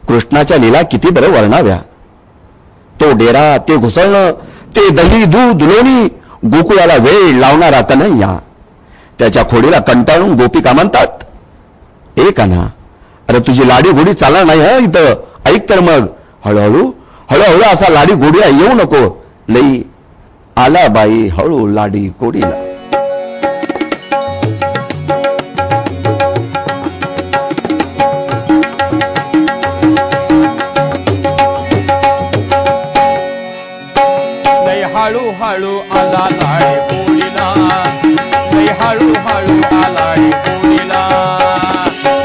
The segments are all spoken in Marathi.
कृष्णाच्या लीला किती बरं वर्णाव्या. तो डेरा, ते घुसळणं, ते दही दूध लोणी, गोकुळाला वेळ लावणारा कन्हैया. त्याच्या खोडीला कंटाळून गोपिका म्हणतात, ए कान्हा, अरे तुझी लाडी गोडी चालणार नाही हा इथं. ऐक तर मग, हळूहळू हळूहळू असा लाडी गोडीला येऊ नको. लई आला बाई हळू लाडी गोडीला. हळू हळू आला लाडी गोडीला, लई हळू हळू आला गोडीला.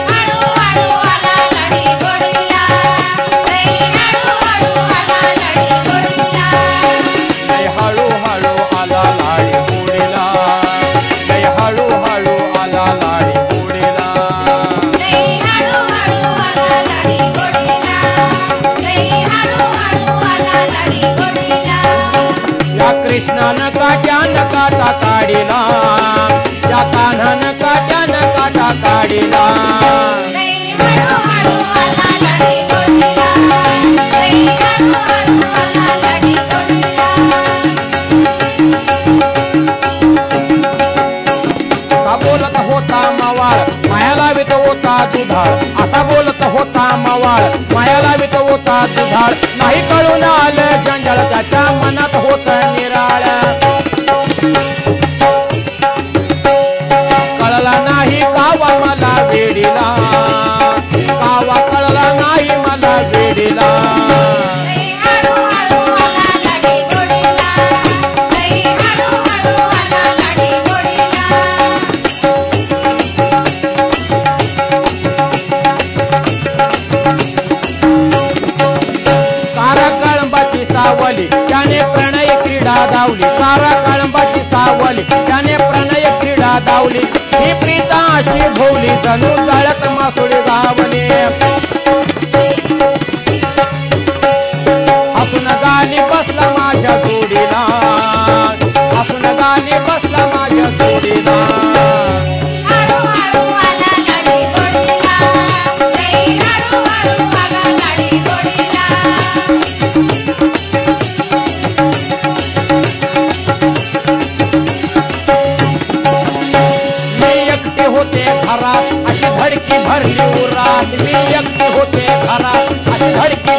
हळू हळू आला लाडी गोडीला, लई हळू हळू आला लाडी गोडीला. लई हळू हळू आला लाडी गोडीला, लई हळू हळू आला लाडी गोडीला. लई हळू हळू आला लाडी गोडीला, लई हळू हळू आला लाडी गोडीला. या कृष्णानं काट्यानं काटा काढिला, या कान्हानं काट्यानं काटा काढिला. लई हळू हळू आला लाडी गोडीला, लई हळू हळू आला लाडी गोडीला. असा बोलत होता मवाळ, माया लावित होता दुधाळ. असा बोलत होता मवाळ, माया लावित होता दुधाळ. नाही कळून आलं जंजाळ, त्याच्या मनात होत निराळ. कळला नाही कावा मला वेडीला, कावा कळला नाही मला वेडीला. लई हळू हळू आला लाडी गोडीला, लई हळू हळू आला लाडी गोडीला. कारा कळंबाची सावली, त्याने प्रणय क्रीडा धावली. कारा कळंबाची सावली, त्याने प्रणय क्रीडा धावली. ही प्रीता अशी भोवली, जणू जाळ्यात मासुळी गावली. हसून गाली बसला माझ्या जोडीला, हसून गाली बसला माझ्या जोडीला. हळू हळू आला लाडी गोडीला, लई हळू हळू आला लाडी गोडीला. मी एकटे होते घरात, अशी धडकी भरली उरात. मी एकटे होते घरात, अशी धडकी